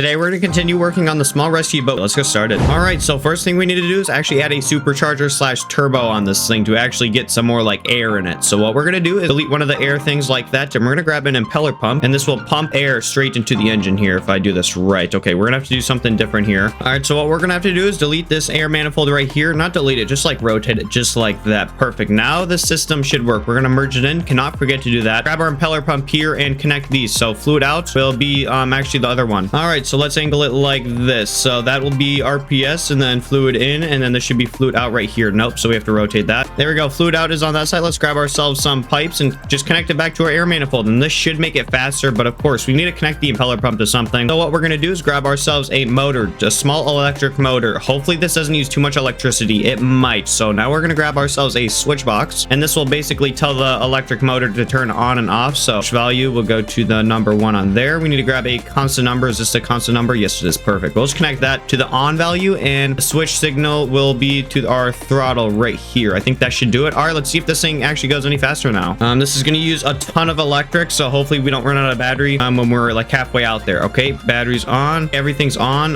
Today we're going to continue working on the small rescue boat. Let's get started. All right, so first thing we need to do is actually add a supercharger slash turbo on this thing to actually get some more like air in it. So what we're going to do is delete one of the air things like that, and we're going to grab an impeller pump, and this will pump air straight into the engine here if I do this right. Okay, we're going to have to do something different here. All right, so what we're going to have to do is delete this air manifold right here. Not delete it, just like rotate it just like that. Perfect. Now the system should work. We're going to merge it in. Cannot forget to do that. Grab our impeller pump here and connect these. So fluid out will be actually the other one. All right, so let's angle it like this. So that will be RPS and then fluid in, and then there should be fluid out right here. Nope, so we have to rotate that. There we go. Fluid out is on that side. Let's grab ourselves some pipes and just connect it back to our air manifold, and this should make it faster, but of course we need to connect the impeller pump to something. So what we're going to do is grab ourselves a motor, a small electric motor. Hopefully this doesn't use too much electricity. It might. So now we're going to grab ourselves a switch box, and this will basically tell the electric motor to turn on and off. So value will go to the number 1 on there. We need to grab a constant number. Is this a constant number? Yes, it is. Perfect. We'll just connect that to the on value, and the switch signal will be to our throttle right here. I think that should do it. All right, let's see if this thing actually goes any faster now. This is going to use a ton of electric, so hopefully we don't run out of battery when we're like halfway out there. Okay, battery's on. Everything's on.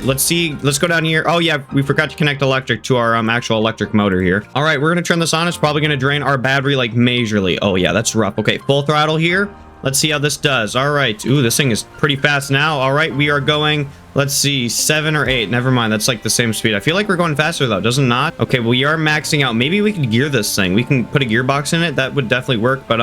Let's see. Let's go down here. Oh yeah, we forgot to connect electric to our actual electric motor here. All right, we're going to turn this on. It's probably going to drain our battery like majorly. Oh yeah, that's rough. Okay, full throttle here. Let's see how this does. All right. Ooh, this thing is pretty fast now. All right, we are going, let's see, 7 or 8. Never mind. That's like the same speed. I feel like we're going faster though, does it not? Okay, we are maxing out. Maybe we could gear this thing. We can put a gearbox in it. That would definitely work, but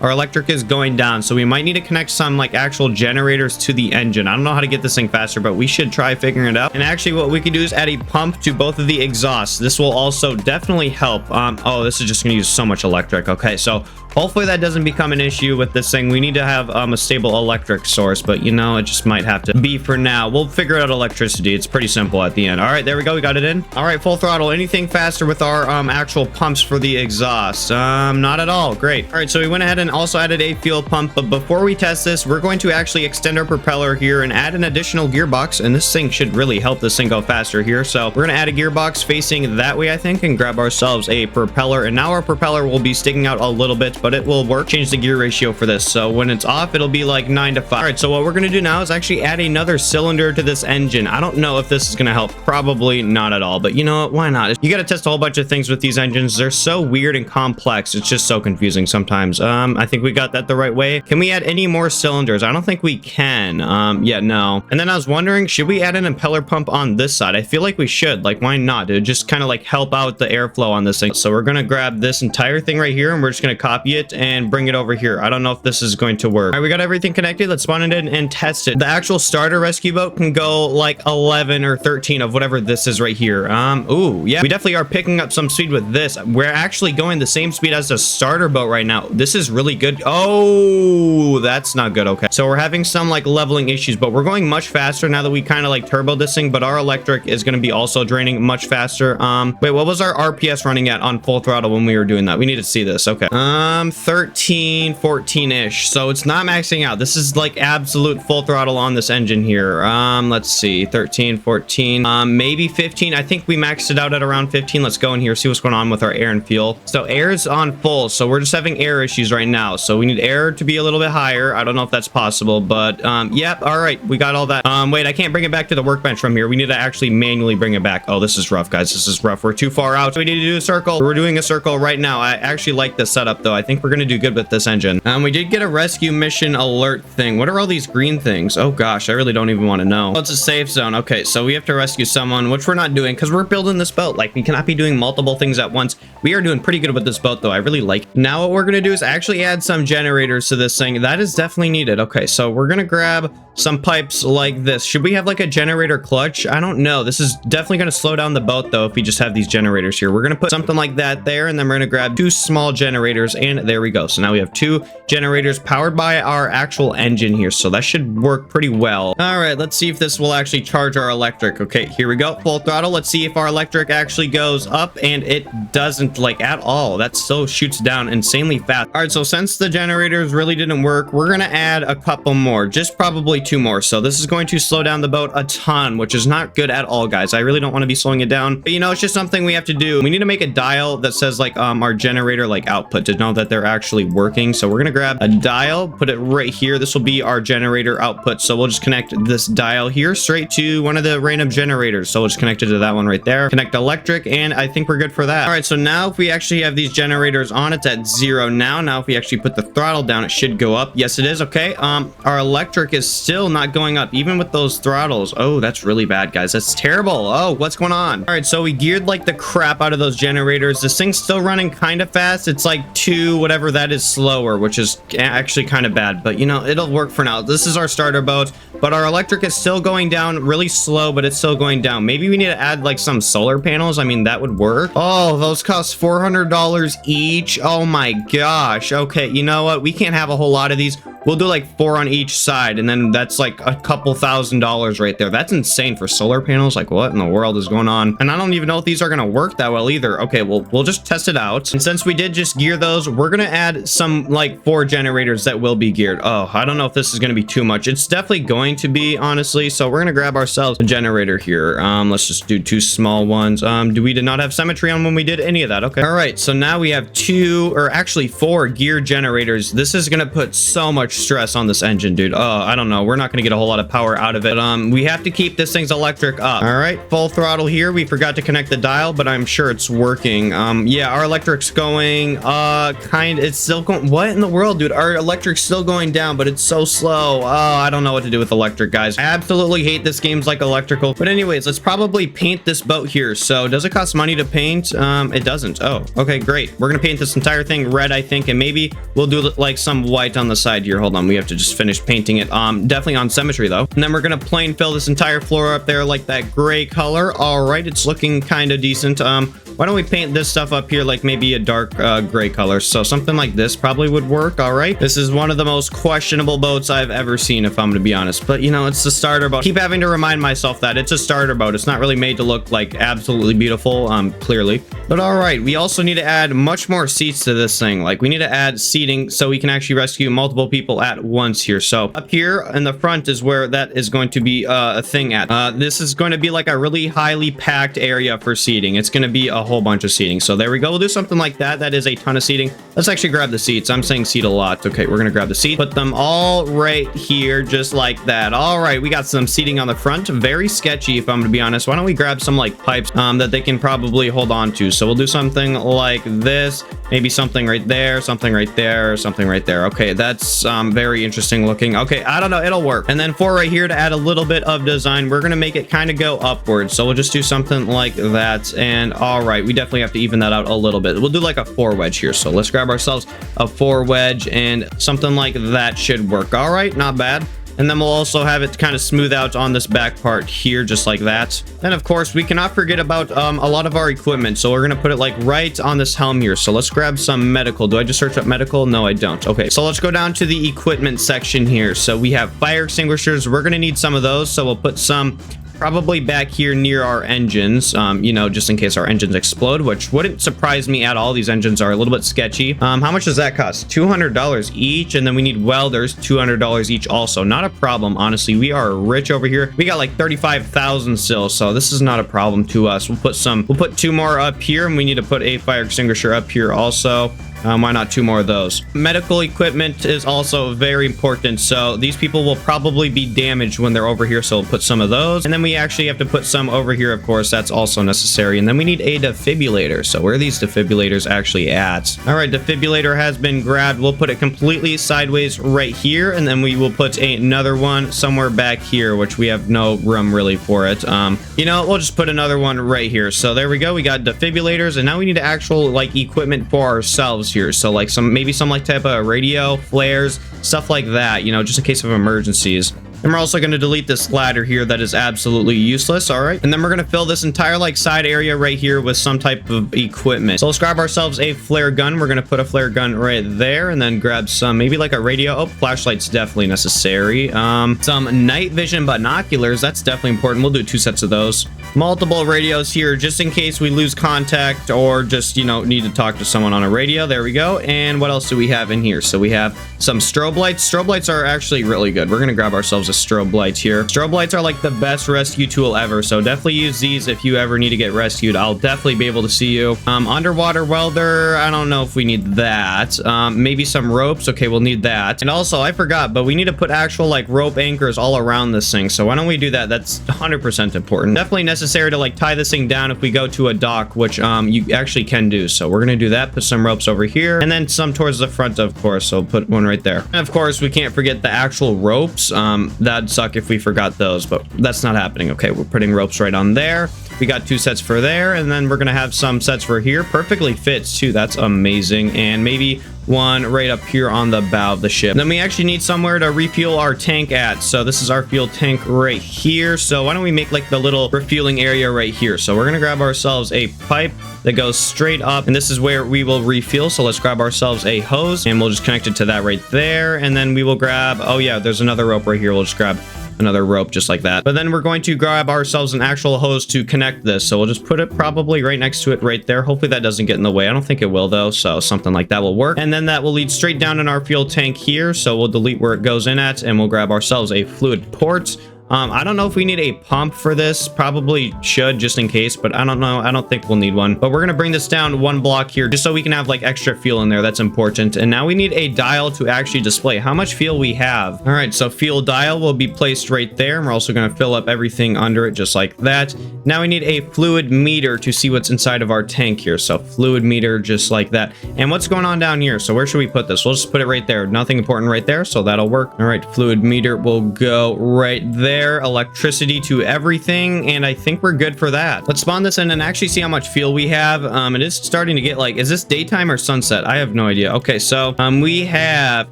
our electric is going down, so we might need to connect some like actual generators to the engine. I don't know how to get this thing faster, but we should try figuring it out. And actually what we can do is add a pump to both of the exhausts. This will also definitely help. Oh, this is just going to use so much electric. Okay, so hopefully that doesn't become an issue with this thing. We need to have a stable electric source, but you know, it just might have to be for now. We'll figure out electricity. It's pretty simple at the end. All right, there we go. We got it in. All right, full throttle. Anything faster with our actual pumps for the exhaust? Not at all. Great. All right, so we went ahead and also added a fuel pump, but before we test this, we're going to actually extend our propeller here and add an additional gearbox, and this thing should really help this thing go faster here. So we're going to add a gearbox facing that way, I think, and grab ourselves a propeller, and now our propeller will be sticking out a little bit, but it will work. Change the gear ratio for this, so when it's off, it'll be like 9 to 5. All right, so what we're going to do now is actually add another cylinder to this engine. I don't know if this is going to help. Probably not at all, but you know what? Why not? You got to test a whole bunch of things with these engines. They're so weird and complex. It's just so confusing sometimes. I think we got that the right way. Can we add any more cylinders? I don't think we can. Yeah, no. And then I was wondering, should we add an impeller pump on this side? I feel like we should. Like, why not? It would just kind of like help out the airflow on this thing. So we're going to grab this entire thing right here, and we're just going to copy it and bring it over here. I don't know if this is going to work. All right, we got everything connected. Let's spawn it in and test it. The actual starter rescue boat can go like 11 or 13 of whatever this is right here. Ooh, yeah, we definitely are picking up some speed with this. We're actually going the same speed as the starter boat right now. This is really good. Oh, that's not good. Okay, so we're having some like leveling issues, but we're going much faster now that we kind of like turbo this thing, but our electric is going to be also draining much faster. Wait, what was our RPS running at on full throttle when we were doing that? We need to see this. Okay, 13, 14-ish, so it's not maxing out. This is like absolute full throttle on this engine here. Let's see, 13, 14, maybe 15. I think we maxed it out at around 15. Let's go in here, see what's going on with our air and fuel. So air is on full, so we're just having air issues right now, so we need air to be a little bit higher. I don't know if that's possible, but yep. All right, we got all that. Wait, I can't bring it back to the workbench from here. We need to actually manually bring it back. Oh, this is rough, guys. This is rough. We're too far out. We need to do a circle. We're doing a circle right now. I actually like this setup though. I think we're gonna do good with this engine. We did get a rescue mission alert thing. What are all these green things? Oh gosh, I really don't even want to know. Oh, it's a safe zone. Okay, so we have to rescue someone, which we're not doing because we're building this boat. Like, we cannot be doing multiple things at once. We are doing pretty good with this boat though. I really like it. Now what we're gonna do is actually add some generators to this thing. That is definitely needed. Okay, so we're gonna grab some pipes like this. Should we have like a generator clutch? I don't know. This is definitely going to slow down the boat though if we just have these generators here. We're going to put something like that there, and then we're going to grab 2 small generators, and there we go. So now we have 2 generators powered by our actual engine here, so that should work pretty well. All right, let's see if this will actually charge our electric. Okay, here we go, full throttle. Let's see if our electric actually goes up, and it doesn't, like, at all. That still shoots down insanely fast. All right, so since the generators really didn't work, we're going to add a couple more, just probably 2 more. So this is going to slow down the boat a ton, which is not good at all, guys. I really don't want to be slowing it down, but you know, it's just something we have to do. We need to make a dial that says like our generator like output to know that they're actually working. So we're gonna grab a dial, put it right here. This will be our generator output. So we'll just connect this dial here straight to one of the random generators. So we'll just connect it to that one right there. Connect electric, and I think we're good for that. All right, so now if we actually have these generators on, it's at 0 now. Now if we actually put the throttle down, it should go up. Yes, it is. Okay. Our electric is still not going up, even with those throttles. Oh, that's really bad, guys. That's terrible. Oh, what's going on? All right, so we geared like the crap out of those generators. This thing's still running kind of fast. It's like 2 whatever that is slower, which is actually kind of bad, but you know, it'll work for now. This is our starter boat, but our electric is still going down really slow, but it's still going down. Maybe we need to add like some solar panels. I mean, that would work. Oh, those cost $400 each. Oh my gosh. Okay, you know what? We can't have a whole lot of these. We'll do like 4 on each side, and then that's like a couple $1,000s right there. That's insane for solar panels. Like, what in the world is going on? And I don't even know if these are gonna work that well either. Okay, well, we'll just test it out. And since we did just gear those, we're gonna add some like 4 generators that will be geared. Oh, I don't know if this is gonna be too much. It's definitely going to be, honestly. So we're gonna grab ourselves a generator here. Let's just do 2 small ones. We did not have symmetry on when we did any of that. Okay. All right, so now we have 2, or actually 4 gear generators. This is gonna put so much stress on this engine, dude. Oh, I don't know. We're not gonna get a whole lot of power out of it. We have to keep this thing's electric up. All right, full throttle here. We forgot to connect the dial, but I'm sure it's working. Yeah, our electric's going it's still going. What in the world, dude? Our electric's still going down, but it's so slow. Oh, I don't know what to do with electric, guys. I absolutely hate this game's like electrical. But anyways, let's probably paint this boat here. So does it cost money to paint? It doesn't. Oh, okay, great. We're gonna paint this entire thing red, I think, and maybe we'll do like some white on the side here. Hold on, we have to just finish painting it. Definitely on symmetry though. And then we're gonna plain fill this entire floor up there like that gray color. All right, it's looking kind of decent. Why don't we paint this stuff up here like maybe a dark gray color? So something like this probably would work. All right, this is one of the most questionable boats I've ever seen, if I'm gonna be honest, but you know, it's a starter boat. Keep having to remind myself that it's a starter boat. It's not really made to look like absolutely beautiful, clearly. But all right, we also need to add much more seats to this thing. Like, we need to add seating so we can actually rescue multiple people at once here. So up here in the front is where that is going to be a thing at. This is going to be like a really highly packed area for seating. It's going to be a whole bunch of seating. So there we go. We'll do something like that. That is a ton of seating. Let's actually grab the seats. I'm saying seat a lot. Okay, we're going to grab the seat. Put them all right here, just like that. All right, we got some seating on the front. Very sketchy, if I'm going to be honest. Why don't we grab some like pipes that they can probably hold on to? So we'll do something like this. Maybe something right there, something right there, something right there. Okay, that's very interesting looking. Okay, I don't know. It'll work. And then 4 right here to add a little bit of design. We're going to make it kind of go upwards. So we'll just do something like that. And all right, we definitely have to even that out a little bit. We'll do like a 4 wedge here. So let's grab ourselves a 4 wedge, and something like that should work. All right, not bad. And then we'll also have it kind of smooth out on this back part here, just like that. And of course, we cannot forget about a lot of our equipment. So we're going to put it like right on this helm here. So let's grab some medical. Do I just search up medical? No, I don't. Okay, so let's go down to the equipment section here. So we have fire extinguishers. We're going to need some of those. So we'll put some probably back here near our engines, you know, just in case our engines explode, which wouldn't surprise me at all. These engines are a little bit sketchy. How much does that cost? $200 each, and then we need welders, $200 each also. Not a problem, honestly. We are rich over here. We got like 35,000 still, so this is not a problem to us. We'll put 2 more up here, and we need to put a fire extinguisher up here also. Why not 2 more of those? Medical equipment is also very important. So these people will probably be damaged when they're over here. So we'll put some of those. And then we actually have to put some over here, of course. That's also necessary. And then we need a defibrillator. So where are these defibrillators actually at? All right, defibrillator has been grabbed. We'll put it completely sideways right here. And then we will put another one somewhere back here, which we have no room really for it. You know, we'll just put another one right here. So there we go. We got defibrillators. And now we need actual like equipment for ourselves here. So like maybe some like type of radio, flares, stuff like that, you know, just in case of emergencies. And we're also going to delete this ladder here that is absolutely useless. All right. And then we're going to fill this entire like side area right here with some type of equipment. So let's grab ourselves a flare gun. We're going to put a flare gun right there, and then grab some, maybe like a radio. Oh, flashlight's definitely necessary. Some night vision binoculars. That's definitely important. We'll do 2 sets of those. Multiple radios here just in case we lose contact or just, you know, need to talk to someone on a radio. There we go. And what else do we have in here? So we have some strobe lights. Strobe lights are actually really good. We're going to grab ourselves a strobe lights here. Strobe lights are like the best rescue tool ever, so definitely use these if you ever need to get rescued. I'll definitely be able to see you. Underwater welder, I don't know if we need that. Maybe some ropes. Okay, we'll need that. And also, I forgot, but we need to put actual like rope anchors all around this thing. So why don't we do that? That's 100% important. Definitely necessary to like tie this thing down if we go to a dock, which you actually can do. So we're gonna do that. Put some ropes over here, and then some towards the front, of course. So put one right there. And of course, we can't forget the actual ropes. That'd suck if we forgot those, but that's not happening. Okay, we're putting ropes right on there. We got 2 sets for there, and then we're gonna have some sets for here. Perfectly fits too. That's amazing. And maybe one right up here on the bow of the ship. Then we actually need somewhere to refuel our tank at. So this is our fuel tank right here. So why don't we make like the little refueling area right here? So we're gonna grab ourselves a pipe that goes straight up, and this is where we will refuel. So let's grab ourselves a hose, and we'll just connect it to that right there. And then we will grab, oh yeah, there's another rope right here. We'll just grab another rope just like that. But then we're going to grab ourselves an actual hose to connect this. So we'll just put it probably right next to it right there. Hopefully that doesn't get in the way. I don't think it will though. So something like that will work. And then that will lead straight down in our fuel tank here. So we'll delete where it goes in at, and we'll grab ourselves a fluid port. I don't know if we need a pump for this. Probably should, just in case, but I don't know. I don't think we'll need one. But we're gonna bring this down 1 block here just so we can have like extra fuel in there. That's important. And now we need a dial to actually display how much fuel we have. All right, so fuel dial will be placed right there, and we're also gonna fill up everything under it just like that. Now we need a fluid meter to see what's inside of our tank here. So fluid meter just like that. And what's going on down here? So where should we put this? We'll just put it right there. Nothing important right there, so that'll work. All right, fluid meter will go right there. Electricity to everything, and I think we're good for that. Let's spawn this in and actually see how much fuel we have. It is starting to get like, is this daytime or sunset? I have no idea. Okay, so we have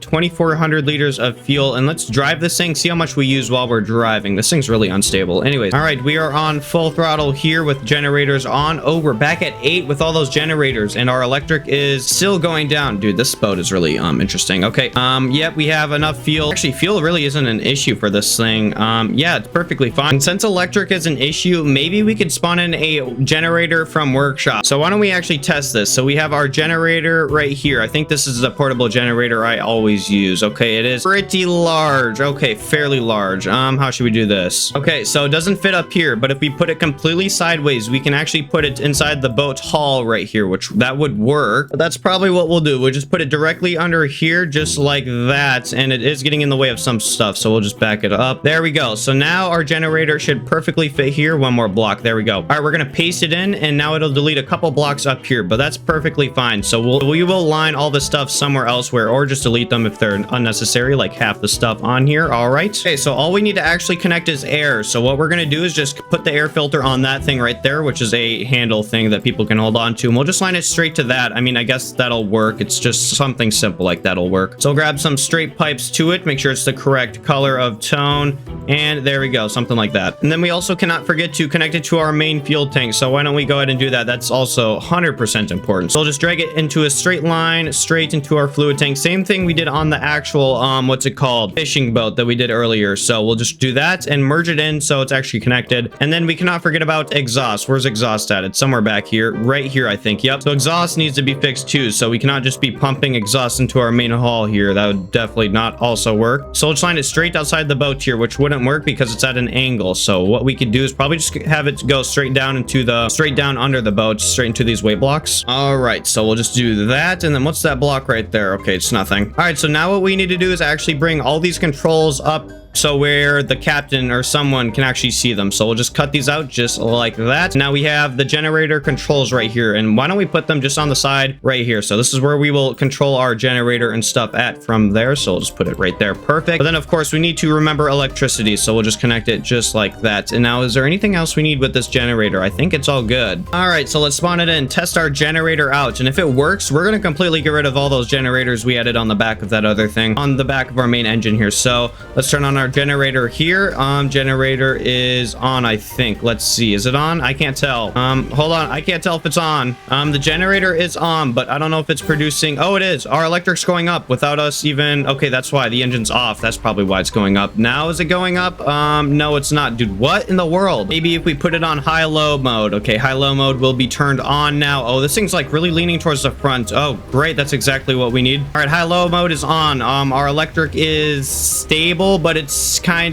2,400 liters of fuel, and let's drive this thing, see how much we use while we're driving. This thing's really unstable. Anyways, all right, we are on full throttle here with generators on. Oh, we're back at 8 with all those generators, and our electric is still going down. Dude, this boat is really interesting. Okay, yep, we have enough fuel. Actually, fuel really isn't an issue for this thing. Yeah, it's perfectly fine. And since electric is an issue, maybe we could spawn in a generator from workshop. So why don't we actually test this? So we have our generator right here. I think this is the portable generator I always use. Okay, it is pretty large. Okay, fairly large. How should we do this? Okay, so it doesn't fit up here, but if we put it completely sideways, we can actually put it inside the boat's hull right here, which that would work. But that's probably what we'll do. We'll just put it directly under here, just like that. And it is getting in the way of some stuff, so we'll just back it up. There we go. So now our generator should perfectly fit here. 1 more block. There we go. All right, we're gonna paste it in, and now it'll delete a couple blocks up here, but that's perfectly fine. So we will line all the stuff somewhere elsewhere, or just delete them if they're unnecessary, like half the stuff on here. All right. Okay, so all we need to actually connect is air. So what we're gonna do is just put the air filter on that thing right there, which is a handle thing that people can hold on to, and we'll just line it straight to that. I mean, I guess that'll work. It's just something simple like that'll work. So grab some straight pipes to it, make sure it's the correct color of tone, and there we go, something like that. And then we also cannot forget to connect it to our main fuel tank. So why don't we go ahead and do that? That's also 100% important. So we'll just drag it into a straight line, straight into our fluid tank. Same thing we did on the actual, what's it called? Fishing boat that we did earlier. So we'll just do that and merge it in so it's actually connected. And then we cannot forget about exhaust. Where's exhaust at? It's somewhere back here. Right here, I think. Yep. So exhaust needs to be fixed too. So we cannot just be pumping exhaust into our main hull here. That would definitely not also work. So let's line it straight outside the boat here, which wouldn't work because it's at an angle. So what we could do is probably just have it go straight down under the boat, straight into these weight blocks. All right, so we'll just do that. And then what's that block right there? Okay, it's nothing. All right, so now what we need to do is actually bring all these controls up so where the captain or someone can actually see them. So we'll just cut these out just like that. Now we have the generator controls right here, and why don't we put them just on the side right here? So this is where we will control our generator and stuff at from there. So we'll just put it right there. Perfect. But then of course we need to remember electricity, so we'll just connect it just like that. And now, is there anything else we need with this generator? I think it's all good. All right, so let's spawn it in, test our generator out, and if it works, we're going to completely get rid of all those generators we added on the back of that other thing on the back of our main engine here. So let's turn on our generator here. Generator is on, I think. Let's see, is it on? I can't tell. Hold on, I can't tell if it's on. The generator is on, but I don't know if it's producing. Oh, it is. Our electric's going up without us even. Okay, that's why the engine's off. That's probably why it's going up. Now is it going up? No, it's not. Dude, what in the world? Maybe if we put it on high-low mode. Okay, high-low mode will be turned on now. Oh, this thing's like really leaning towards the front. Oh, great. That's exactly what we need. All right, high-low mode is on. Our electric is stable, but it's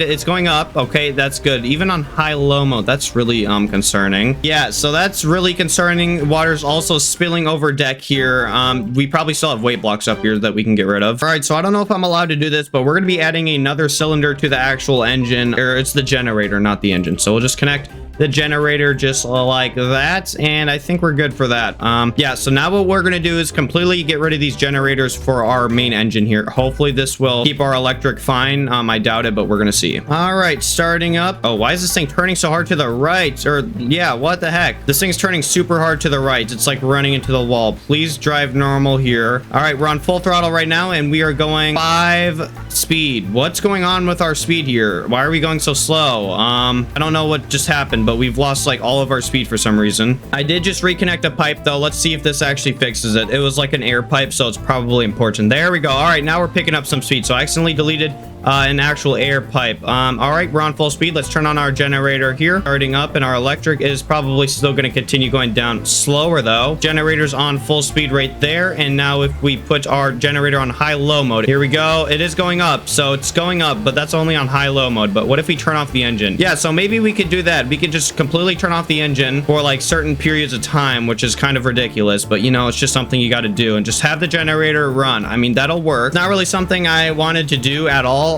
it's going up. Okay, that's good. Even on high-low mode, that's really concerning. Yeah, so that's really concerning. Water's also spilling over deck here. We probably still have weight blocks up here that we can get rid of. All right, so I don't know if I'm allowed to do this, but we're going to be adding another cylinder to the actual engine, or it's the generator, not the engine. So we'll just connect the generator just like that, and I think we're good for that. Yeah, so now what we're gonna do is completely get rid of these generators for our main engine here. Hopefully this will keep our electric fine. I doubt it, but we're gonna see. All right, starting up. Oh, why is this thing turning so hard to the right? Or yeah, what the heck? This thing's turning super hard to the right. It's like running into the wall. Please drive normal here. All right, we're on full throttle right now, and we are going 5 speed. What's going on with our speed here? Why are we going so slow? I don't know what just happened, but we've lost like all of our speed for some reason. I did just reconnect a pipe though. Let's see if this actually fixes it. It was like an air pipe, so it's probably important. There we go. All right, now we're picking up some speed. So I accidentally deleted an actual air pipe. All right, we're on full speed. Let's turn on our generator here. Starting up, and our electric is probably still going to continue going down slower though. Generator's on full speed right there. And now if we put our generator on high-low mode, here we go. It is going up. So it's going up, but that's only on high-low mode. But what if we turn off the engine? Yeah, so maybe we could do that. We could just completely turn off the engine for like certain periods of time, which is kind of ridiculous, but you know, it's just something you got to do, and just have the generator run. I mean, that'll work. Not really something I wanted to do at all.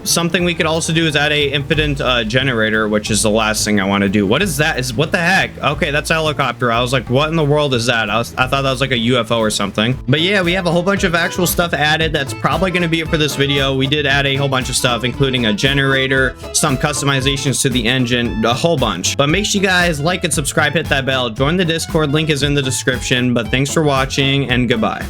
Something we could also do is add a impotent generator, which is the last thing I want to do. What is that? What the heck? Okay, that's a helicopter. I was like, what in the world is that? I thought that was like a UFO or something. But yeah, we have a whole bunch of actual stuff added. That's probably going to be it for this video. We did add a whole bunch of stuff, including a generator, some customizations to the engine, a whole bunch. But make sure you guys like and subscribe, hit that bell, join the Discord, link is in the description. But thanks for watching, and goodbye.